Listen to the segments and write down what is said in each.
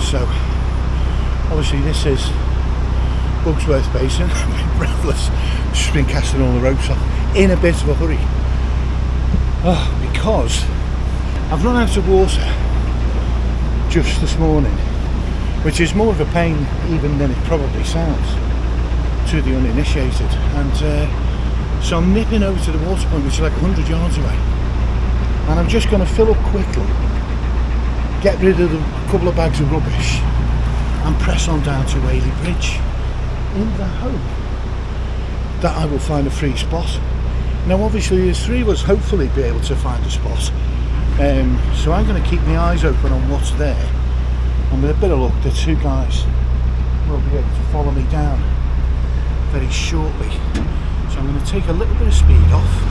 So obviously this is Bugsworth Basin. I'm breathless, just been casting all the ropes off in a bit of a hurry, because I've run out of water just this morning, which is more of a pain even than it probably sounds to the uninitiated. And so I'm nipping over to the water point, which is like 100 yards away, and I'm just going to fill up quickly, get rid of a couple of bags of rubbish, and press on down to Whaley Bridge in the hope that I will find a free spot. Now obviously there's three of us hopefully be able to find a spot, so I'm going to keep my eyes open on what's there, and with a bit of luck the two guys will be able to follow me down very shortly. So I'm going to take a little bit of speed off.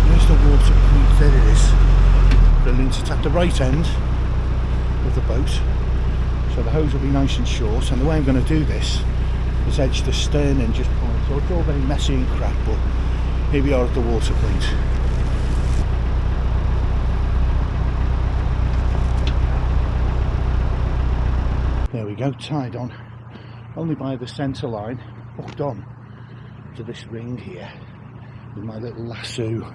There's the water point, there it is. Brilliant, it's at the right end of the boat, so the hose will be nice and short, and the way I'm going to do this is edge the stern and just pull it. So it's all very messy and crap, but here we are at the water point. There we go, tied on only by the centre line, hooked on to this ring here with my little lasso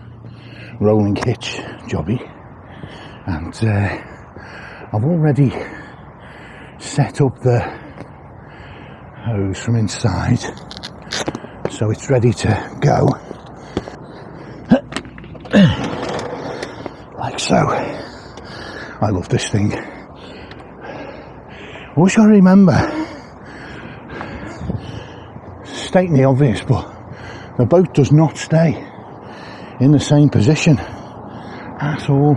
rolling hitch jobby, and I've already set up the hose from inside, so it's ready to go like so. I love this thing. I wish I remember stating the obvious, but the boat does not stay in the same position at all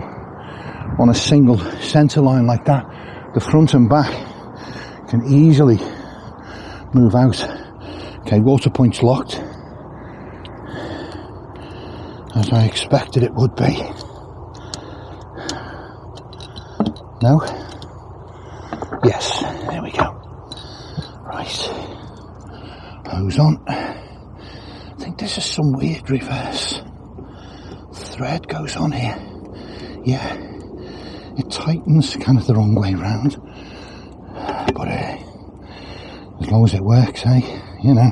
on a single centre line like that. The front and back can easily move out. Okay, water point's locked, as I expected it would be. No? Yes, there we go. Right, hose on. I think this is some weird reverse thread goes on here. Yeah, it tightens kind of the wrong way round, but as long as it works, you know.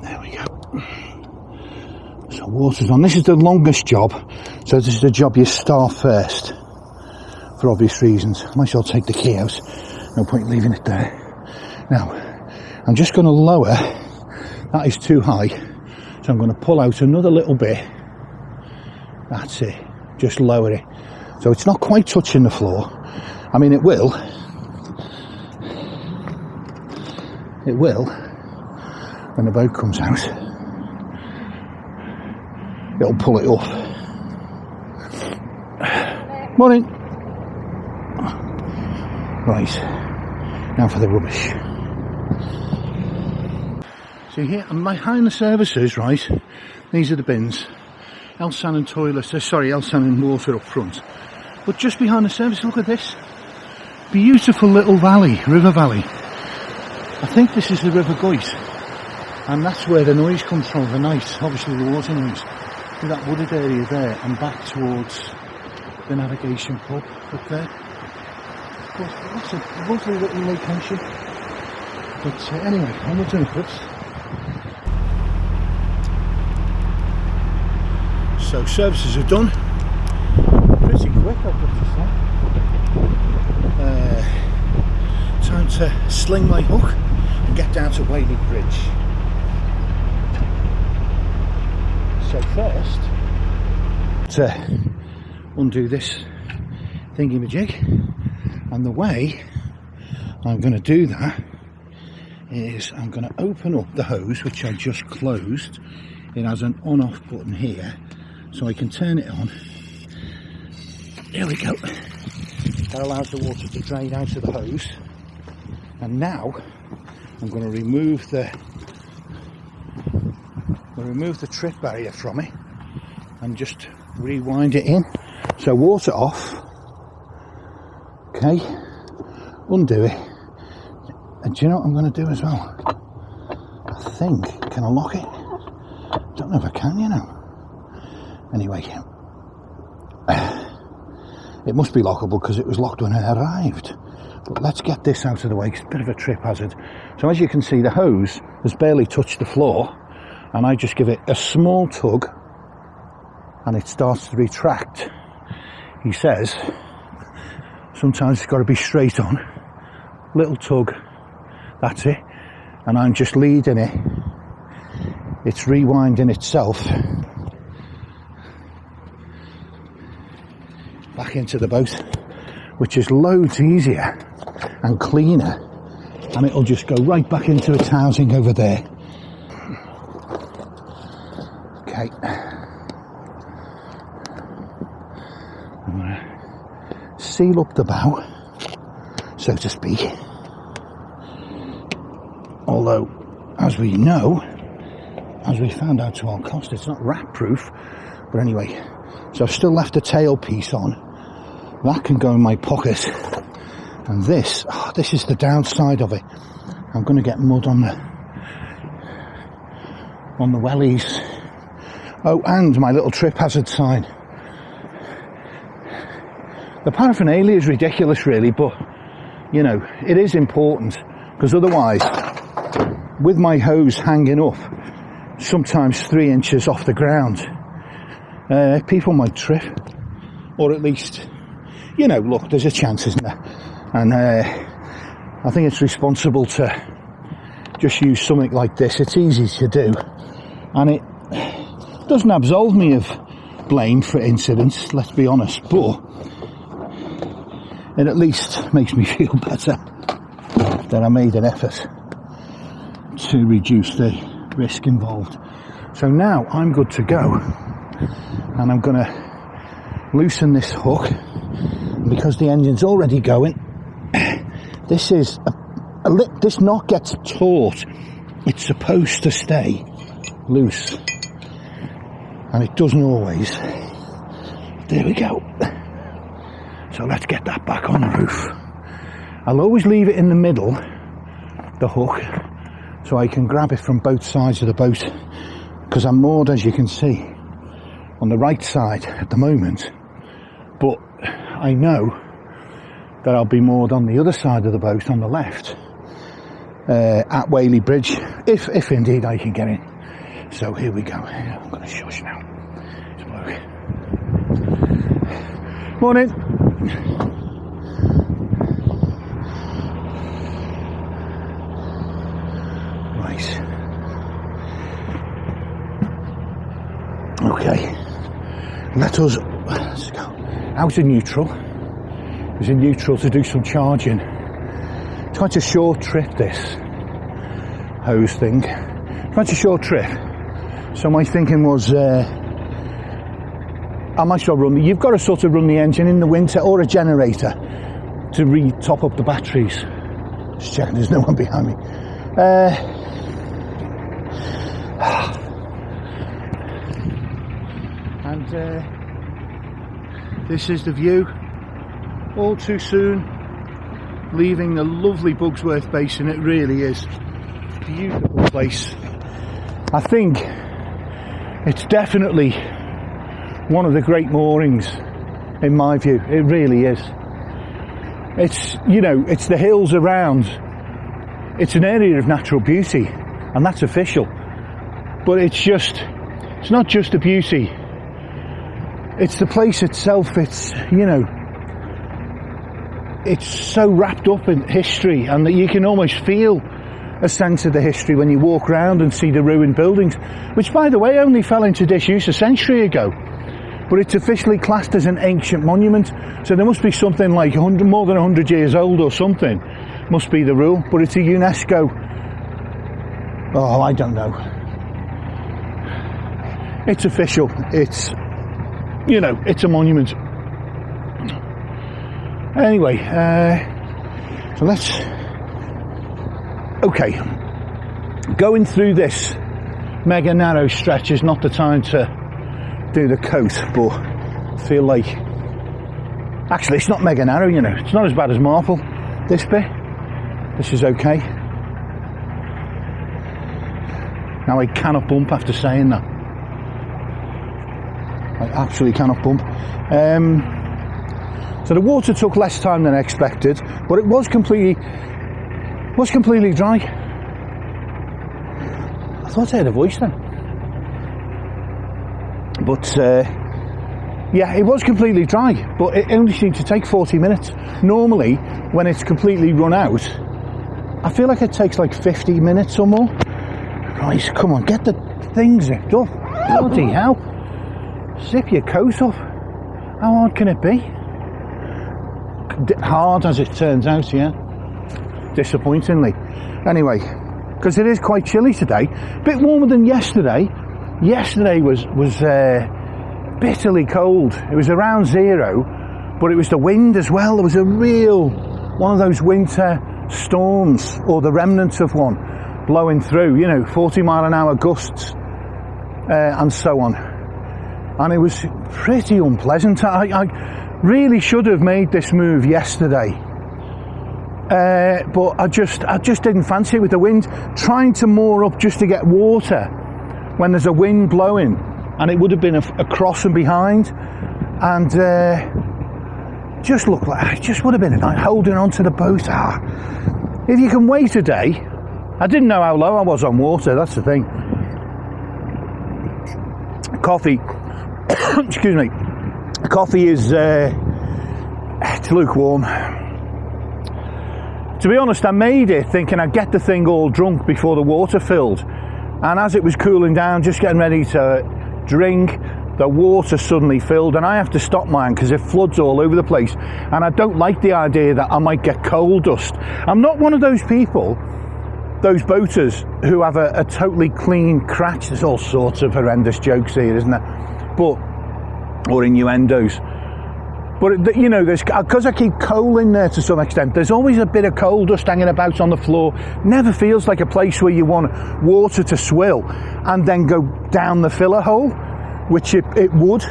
There we go. So water's on. This is the longest job, so this is the job you start first for obvious reasons. Might as well take the key out, no point leaving it there. Now I'm just going to lower, that is too high, so I'm going to pull out another little bit. That's it, just lower it so it's not quite touching the floor. I mean, it will when the boat comes out, it'll pull it up. Morning. Right, now for the rubbish. See here, I'm behind the services, right? These are the bins. Elsan and toilets, Elsan and water up front. But just behind the service, look at this. Beautiful little valley, river valley. I think this is the River Goyt, and that's where the noise comes from, the night, obviously the water noise. See that wooded area there, and back towards the navigation pub up there. But that's a lovely little location. But anyway, onwards and upwards. So services are done. Pretty quick, I've got to say. Time to sling my hook and get down to Whaley Bridge. So first, to undo this thingy-majig, and the way I'm going to do that is I'm going to open up the hose, which I just closed. It has an on-off button here, so I can turn it on. There we go. That allows the water to drain out of the hose. And now I'm going to remove the trip barrier from it and just rewind it in. So water off. Okay, undo it. And do you know what I'm going to do as well? I think, can I lock it? Don't know if I can, you know. Anyway, It must be lockable because it was locked when I arrived. But let's get this out of the way, 'cause it's a bit of a trip hazard. So as you can see, the hose has barely touched the floor, and I just give it a small tug and it starts to retract. He says sometimes it's got to be straight on, little tug, that's it, and I'm just leading it. It's rewinding itself back into the boat, which is loads easier and cleaner, and it'll just go right back into its housing over there. Okay, I'm going to seal up the bow, so to speak, although as we know, as we found out to our cost, it's not rat proof. But anyway, so I've still left the tail piece on. That can go in my pocket. And this is the downside of it. I'm going to get mud on the wellies. Oh, and my little trip hazard sign. The paraphernalia is ridiculous really, but you know, it is important, because otherwise, with my hose hanging up, sometimes 3 inches off the ground, people might trip, or at least, you know, look, there's a chance, isn't there? And I think it's responsible to just use something like this. It's easy to do, and it doesn't absolve me of blame for incidents, let's be honest, but it at least makes me feel better that I made an effort to reduce the risk involved. So now I'm good to go, and I'm going to loosen this hook, and because the engine's already going, this is this knot gets taut. It's supposed to stay loose, and it doesn't always. There we go. So let's get that back on the roof. I'll always leave it in the middle, the hook, so I can grab it from both sides of the boat, because I'm moored, as you can see, on the right side at the moment, but I know that I'll be moored on the other side of the boat, on the left, at Whaley Bridge, if indeed I can get in. So here we go. I'm going to shush now. Morning. Right. Okay. Let's go out of neutral. It's in neutral to do some charging. It's quite a short trip, this hose thing. Quite a short trip. So my thinking was, I might as well you've got to sort of run the engine in the winter, or a generator, to re-top up the batteries. Just checking there's no one behind me. And this is the view, all too soon, leaving the lovely Bugsworth Basin. It really is a beautiful place. I think it's definitely one of the great moorings, in my view. It really is. It's, you know, it's the hills around. It's an area of natural beauty, and that's official. But it's not just a beauty. It's the place itself. It's, you know, it's so wrapped up in history, and that you can almost feel a sense of the history when you walk around and see the ruined buildings, which, by the way, only fell into disuse a century ago. But it's officially classed as an ancient monument, so there must be something like more than 100 years old or something, must be the rule. But it's a UNESCO, oh, I don't know. It's official, it's, you know, it's a monument. Anyway, so let's, okay, going through this mega narrow stretch is not the time to do the coat, but I feel like, actually it's not mega narrow, you know, it's not as bad as Marple, this bit. This is okay. Now I cannot bump after saying that. I absolutely cannot bump. So the water took less time than I expected, but it was completely dry. I thought I heard a voice then. But yeah, it was completely dry, but it only seemed to take 40 minutes. Normally, when it's completely run out, I feel like it takes like 50 minutes or more. Right, come on, get the thing zipped up. Bloody hell. Zip your coat up. How hard can it be? Hard as it turns out, yeah. Disappointingly. Anyway, because it is quite chilly today. A bit warmer than yesterday. Yesterday was bitterly cold. It was around 0, but it was the wind as well. There was a real, one of those winter storms, or the remnants of one, blowing through, you know, 40-mile-an-hour gusts, and so on. And it was pretty unpleasant. I really should have made this move yesterday, but I just didn't fancy it with the wind. Trying to moor up just to get water when there's a wind blowing, and it would have been across and behind, and just looked like it just would have been a night holding on to the boat. If you can wait a day, I didn't know how low I was on water. That's the thing. Coffee. Excuse me. Coffee is it's lukewarm. To be honest, I made it thinking I'd get the thing all drunk before the water filled, and as it was cooling down, just getting ready to drink, the water suddenly filled, and I have to stop mine because it floods all over the place, and I don't like the idea that I might get coal dust. I'm not one of those people, those boaters who have a totally clean cratch. There's all sorts of horrendous jokes here, isn't there? Or innuendos. But, you know, because I keep coal in there to some extent, there's always a bit of coal dust hanging about on the floor. Never feels like a place where you want water to swill and then go down the filler hole, which it would.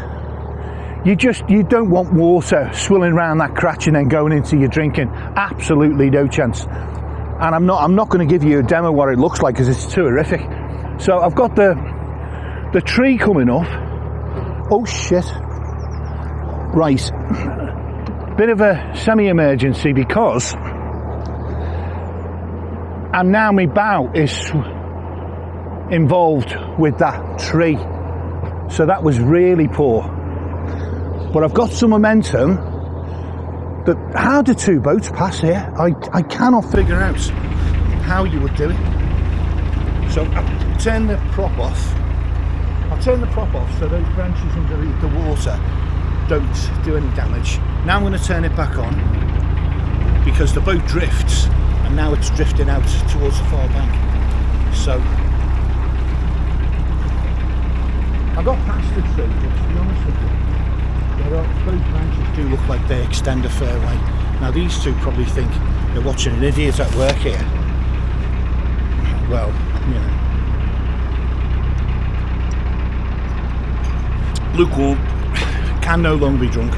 You don't want water swilling around that cratch and then going into your drinking. Absolutely no chance. And I'm not going to give you a demo what it looks like because it's too horrific. So I've got the tree coming up. Oh shit. Right. Bit of a semi-emergency because my bow is involved with that tree. So that was really poor. But I've got some momentum. How do two boats pass here? I cannot figure out how you would do it. So I'll turn the prop off. So those branches underneath the water don't do any damage. Now I'm going to turn it back on because the boat drifts, and now it's drifting out towards the far bank. So I got past the tree, but to be honest with you, those branches do look like they extend a fair way. Now these two probably think they're watching an idiot at work here. Well, you know. Lukewarm, can no longer be drunk,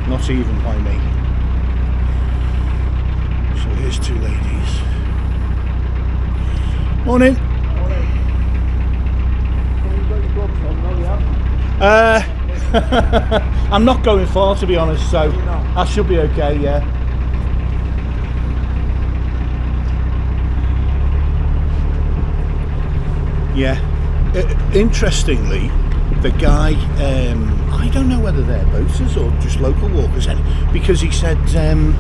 not even by me. So here's two ladies. Morning. I'm not going far, to be honest, so I should be okay, yeah. Yeah. Interestingly, the guy, I don't know whether they're boaters or just local walkers, because he said, you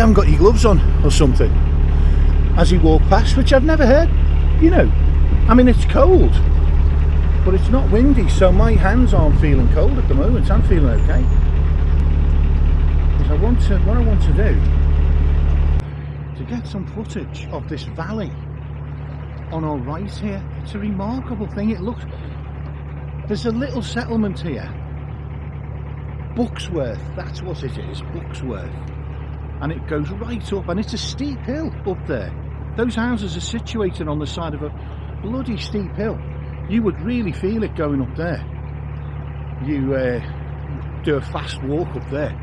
haven't got your gloves on or something, as he walked past, which I've never heard, you know. I mean, it's cold, but it's not windy, so my hands aren't feeling cold at the moment. I'm feeling okay. Because what I want to do, to get some footage of this valley on our right here. It's a remarkable thing. It looks, there's a little settlement here, Bugsworth, that's what it is, Bugsworth, and it goes right up, and it's a steep hill up there. Those houses are situated on the side of a bloody steep hill. You would really feel it going up there. You do a fast walk up there.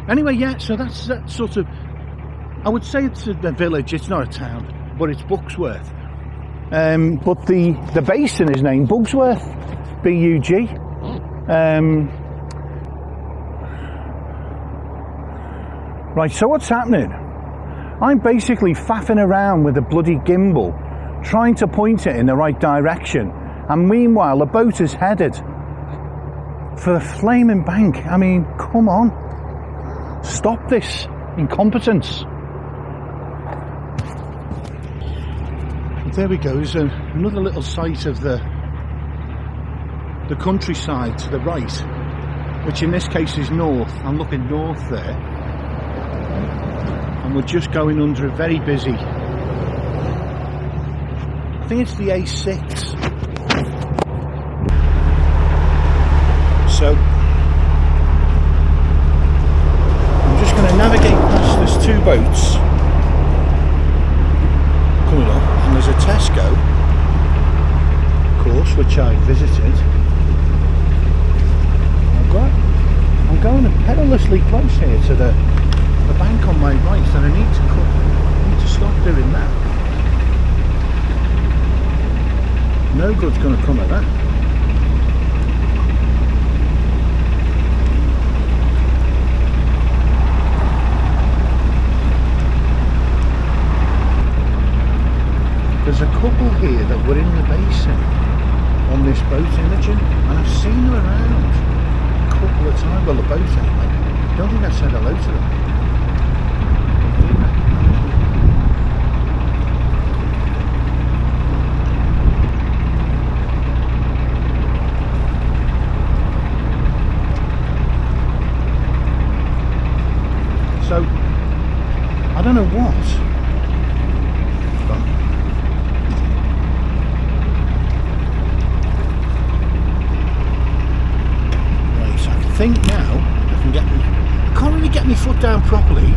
Anyway, yeah, so that's that sort of, I would say it's a village, it's not a town, but it's Bugsworth. But the basin is named Bugsworth, B-U-G. Right, so what's happening? I'm basically faffing around with a bloody gimbal, trying to point it in the right direction, and meanwhile the boat is headed for the flaming bank. I mean, come on, stop this incompetence. There we go. There's another little sight of the countryside to the right, which in this case is north. I'm looking north there, and we're just going under a very busy, I think it's the A6. So I'm just going to navigate past. There's two boats coming up, and there's a Tesco, of course, which I visited. I'm going perilously close here to the bank on my right, and I need to stop doing that. No good's going to come of that. There's a couple here that were in the basin on this boat imaging, and I've seen them around a couple of times. Well, the boat anyway. I don't think I said hello to them. So, I don't know what. Right, I think now I can get me. I can't really get my foot down properly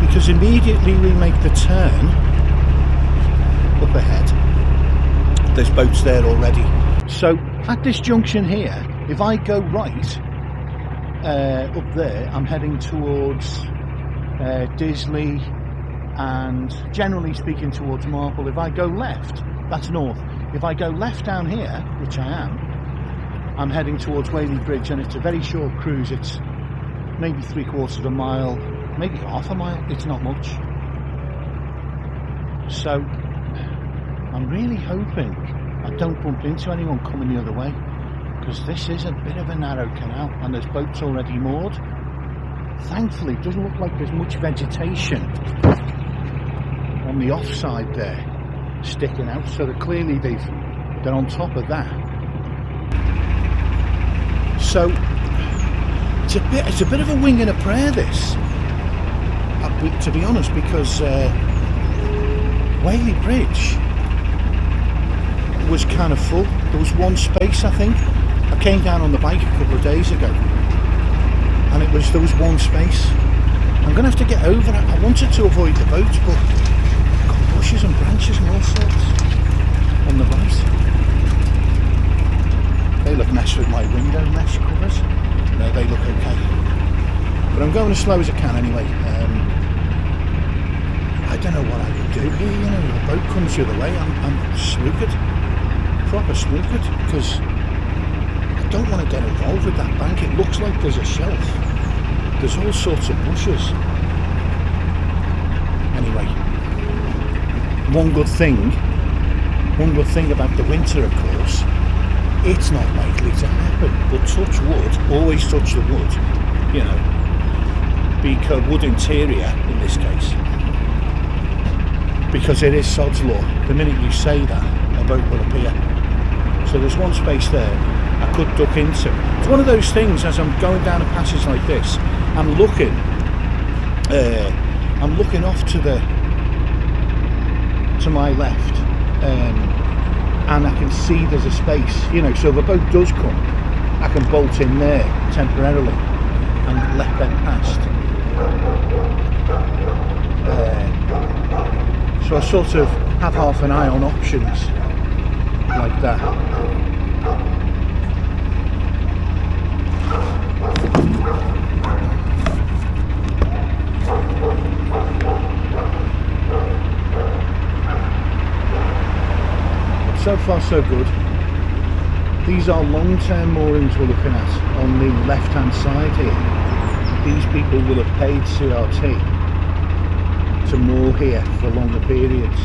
because immediately we make the turn up ahead. There's boats there already. So at this junction here, if I go right up there, I'm heading towards Disley and generally speaking towards Marple. If I go left, that's north. If I go left down here, which I am, I'm heading towards Whaley Bridge, and it's a very short cruise. It's maybe 3/4 of a mile, maybe half a mile. It's not much. So I'm really hoping I don't bump into anyone coming the other way, because this is a bit of a narrow canal and there's boats already moored. Thankfully, it doesn't look like there's much vegetation on the offside there sticking out, so that clearly they're on top of that. So it's a bit of a wing and a prayer, this, to be honest, because Whaley Bridge was kind of full. There was one space, I think. I came down on the bike a couple of days ago, and there was one space. I'm going to have to get over it. I wanted to avoid the boats, but got bushes and branches and all sorts on the right. They'll have messed with my window mesh covers. No, they look okay. But I'm going as slow as I can anyway. I don't know what I would do here. You know, the boat comes the other way. I'm snookered, proper snookered, because I don't want to get involved with that bank. It looks like there's a shelf. There's all sorts of bushes. Anyway, one good thing about the winter, of course, it's not likely to happen. But touch wood, always touch the wood, you know, because wood interior in this case, because it is sod's law. The minute you say that, a boat will appear. So there's one space there I could duck into. It's one of those things, as I'm going down a passage like this, I'm looking off to my left, and I can see there's a space, you know, so if a boat does come, I can bolt in there temporarily and let them past. So I sort of have half an eye on options like that. so far so good. These are long-term moorings we're looking at on the left-hand side here. These people will have paid CRT to moor here for longer periods.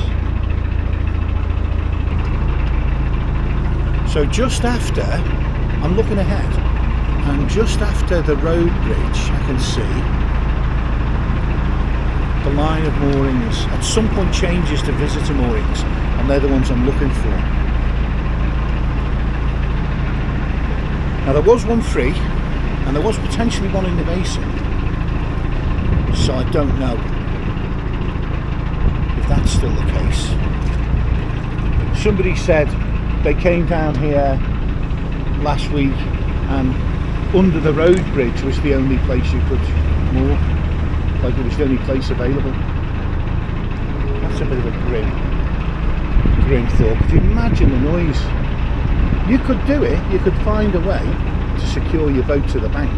So just after, I'm looking ahead, and just after the road bridge I can see the line of moorings at some point changes to visitor moorings, and they're the ones I'm looking for. Now there was one free, and there was potentially one in the basin, so I don't know if that's still the case. Somebody said they came down here last week and under the road bridge was the only place you could moor, like it was the only place available. That's a bit of a grim thought. Could you imagine the noise? You could do it, you could find a way to secure your boat to the bank,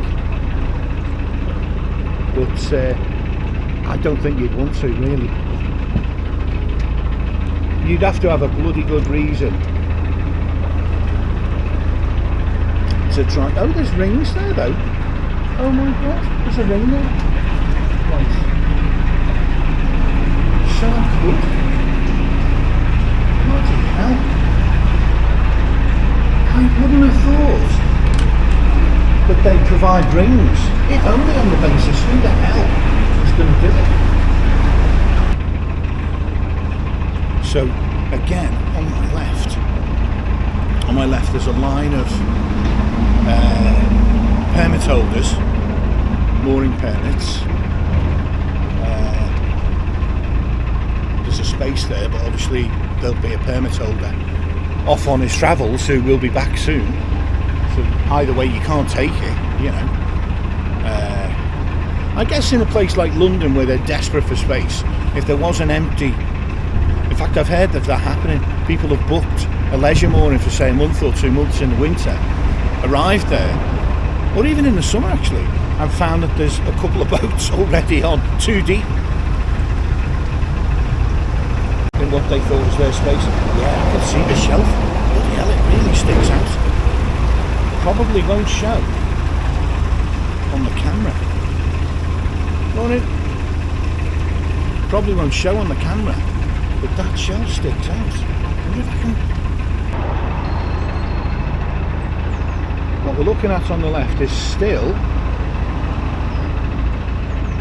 but I don't think you'd want to, really. You'd have to have a bloody good reason to try. Oh, there's rings there though. Oh my god, there's a ring there. Right. So good. Bloody hell. I wouldn't have thought that they provide rings, if only on the basis who the hell is going to do it. So again, on my left there's a line of permit holders, mooring permits. There's a space there, but obviously there'll be a permit holder off on his travels who will be back soon, so either way you can't take it, you know. I guess in a place like London where they're desperate for space, if there was an empty, in fact I've heard of that happening, people have booked a leisure mooring for say a month or 2 months in the winter, arrived there, or even in the summer actually, and found that there's a couple of boats already on 2 deep in what they thought was their space. Yeah, I can see the shelf. Bloody hell, it really sticks out. Probably won't show on the camera. Won't it? Probably won't show on the camera, but that shelf sticks out. I wonder if I can... What we're looking at on the left is still...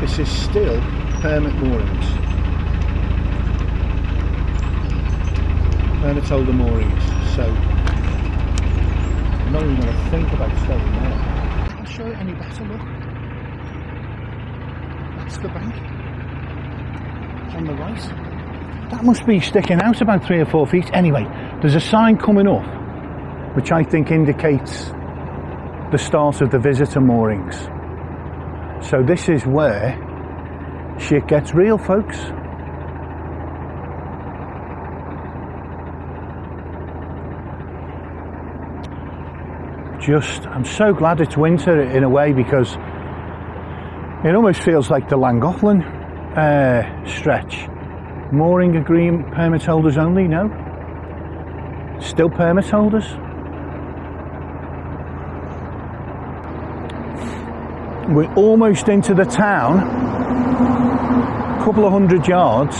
This is still permit moorings. Permit holder moorings, so I'm not even going to think about staying there. I'll show it any better, look. That's the bank on the right. That must be sticking out about 3 or 4 feet. Anyway, there's a sign coming up which I think indicates the start of the visitor moorings. So this is where shit gets real, folks. I'm so glad it's winter in a way, because it almost feels like the Llangollen stretch. Mooring agreement, permit holders only, no? Still permit holders? We're almost into the town, a couple of 100 yards.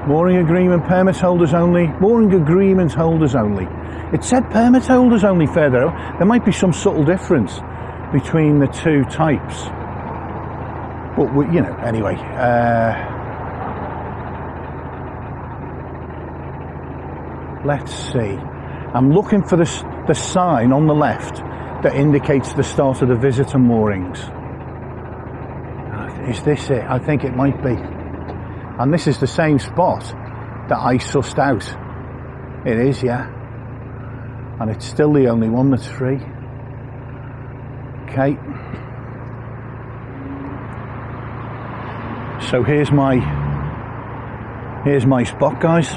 Mooring agreement, permit holders only, mooring agreement holders only. It said permit holders only further out. There might be some subtle difference between the two types. But, you know, anyway. Let's see. I'm looking for the sign on the left that indicates the start of the visitor moorings. Is this it? I think it might be. And this is the same spot that I sussed out. It is, yeah. And it's still the only one that's free. Okay. So here's my spot, guys.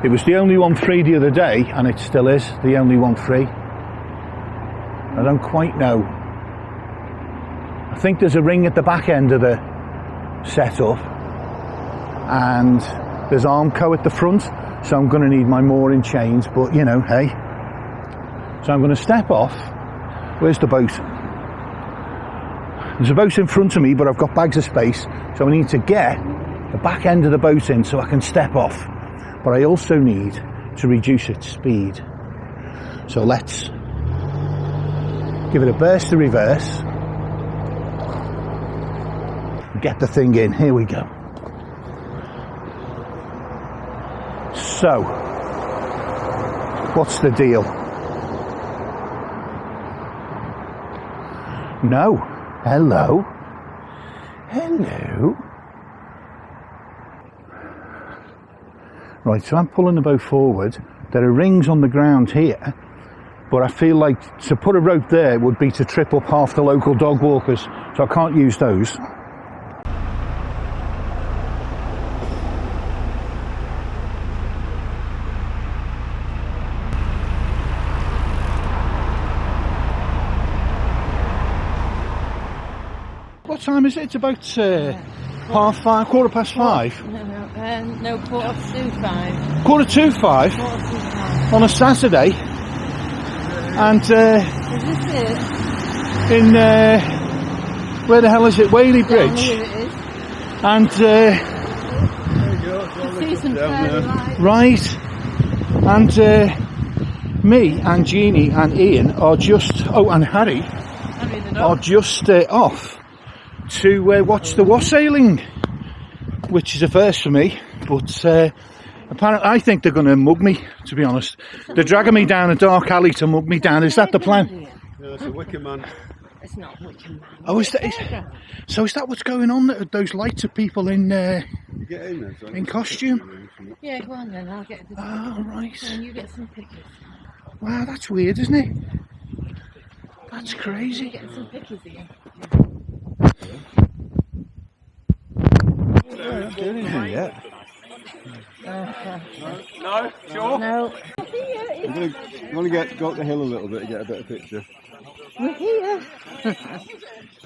It was the only one free the other day, and it still is the only one free. I don't quite know. I think there's a ring at the back end of the setup, and There's Armco at the front, so I'm going to need my mooring chains, but you know, hey. So I'm going to step off. Where's the boat? There's a boat in front of me, but I've got bags of space, so I need to get the back end of the boat in so I can step off. But I also need to reduce its speed. So let's give it a burst of reverse. Get the thing in. Here we go. So, what's the deal? No. Hello. Hello. Right, so I'm pulling the boat forward. There are rings on the ground here, but I feel like to put a rope there would be to trip up half the local dog walkers, so I can't use those. What time is it? It's about half five, 5:15. No, 5:45. 5:45 on a Saturday, and Is this it? in where the hell is it? Whaley Bridge, Here it is. and The season's fairly light. right, and me and Jeannie and Ian are just and Harry Harry the are dog. just off to watch the wassailing, which is a first for me, but apparently I think they're going to mug me, to be honest. They're dragging me down a dark alley to mug me down. Is that the plan? Yeah, it's a wicker man. It's not wicked man. Oh, is that so? Is that what's going on? Those lights of people in Get in there, so in costume? Yeah, go on then, I'll get the Oh, right. and you get some pictures. Wow, that's weird, isn't it? That's You crazy. get some pictures here. Don't do anything yet. No, sure. No. You want to go up the hill a little bit to get a better picture. We're here.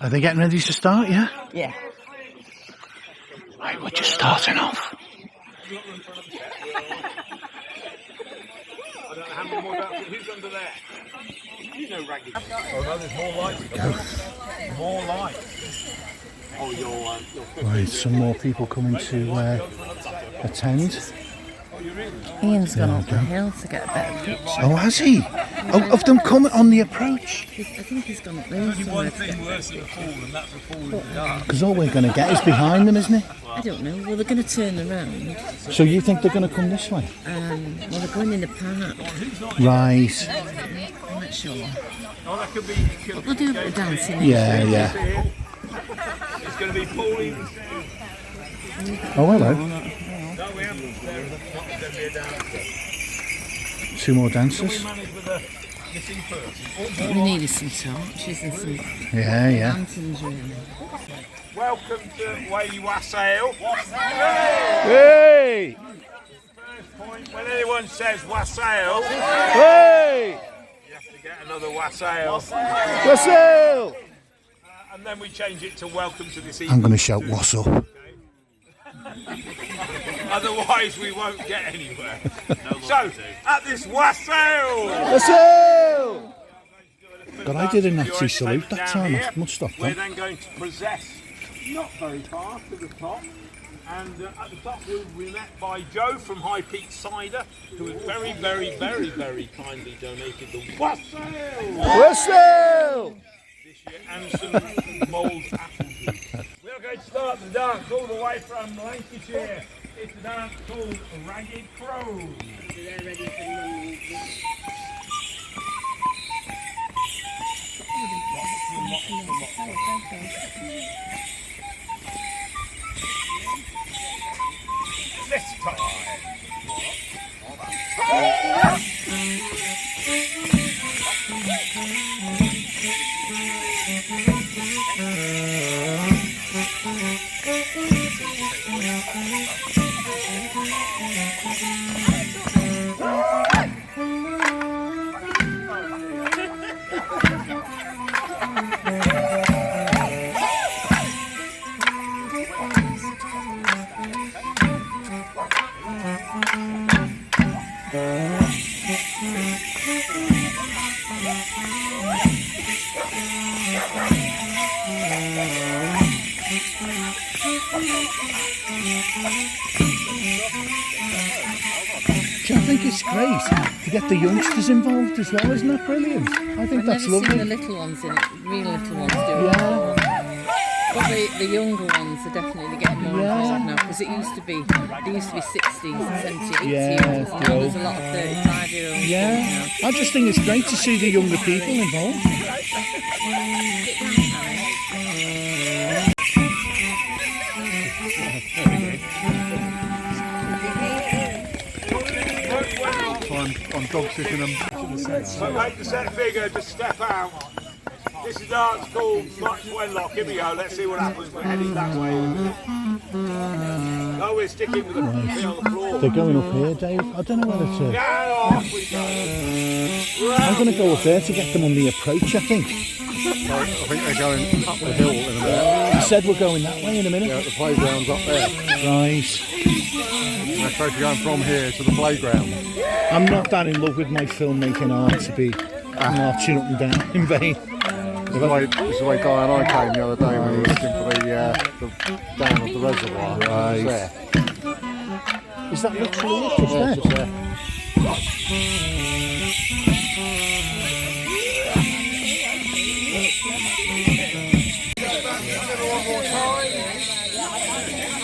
Are they getting ready to start? Yeah. Yeah. Right, we're just starting off. Who's under there? You know, Raggy. Oh no, there's more light. More light. Oh, you're Right, some more people coming to attend. Ian's gone up the hill to get a better picture. Oh, has he? Oh, of them coming on the approach? I think he's gone up there somewhere to get worse than a fall, and that's a fall in the dark. Because all we're going to get is behind them, isn't it? I don't know. Well, they're going to turn around. So you think they're going to come this way? Well, they're going in the park. Right. I'm not sure. Oh, that could be. But they'll do a bit of dancing. Yeah, yeah. It's going to be falling. Oh, hello. No, we haven't. Two more dancers. We needed some torches and some Yeah, yeah. lanterns, really. Welcome to Whaley Wassail. Hey! First point, when anyone says wassail, Hey! you have to get another wassail. Wassail! And then we change it to welcome to this I'm evening. going to shout wassail. Otherwise, we won't get anywhere. So, at this wassail! Wassail! God, I did a Your Nazi salute that down time. here, I must have We're done. then going to possess, not very far to the top, and at the top we'll be met by Joe from High Peak Cider, who has very, very, very, very kindly donated the wassail Wassail! this year and some mulled apple juice. We're going to start the dance all the way from Lancashire. It's a dance called Ragged Crow. This time. approach. I think it's great to get the youngsters involved as well. Isn't that brilliant? I think that's I've never lovely. seen the little ones in it, real little ones doing it. But the younger ones are definitely getting more involved now, because it used to be, they used to be 60s and 70s, 80s years old, and now there's a lot of 35-year-olds. Yeah, I just think it's great to see the younger people involved. I'm dog sitting them. So make the set bigger, just step out. This is dance called Much Wenlock. Here we go, let's see what happens. We're heading that way. No, we're sticking with the feet on the floor. They're going up here, Dave. I don't know whether to... Yeah, off we go. I'm going to go up there to get them on the approach, I think. I think they're going up the hill in a minute. You said we're going that way in a minute? Yeah, the playground's up there. Right. They're supposed to be going from here to the playground. I'm not that in love with my filmmaking art to be marching up and down in vain. This is the way Guy and I came the other day when we were looking for the dam of the reservoir. Right. There. Is that literally it? Just there? Just there.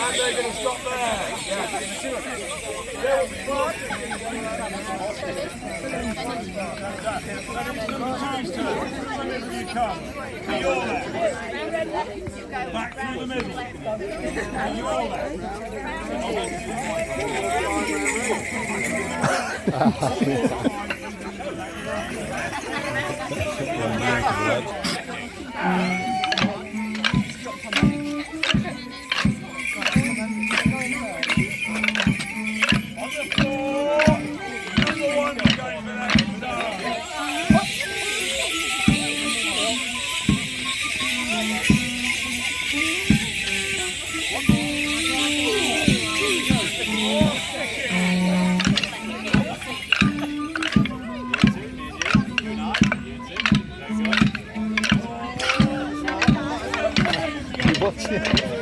And they're going to stop there. Back through the middle. And you're there.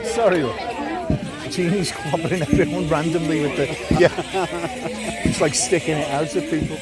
Sorry, Jeannie's clobbering everyone randomly with the... Yeah. It's like sticking it out at people.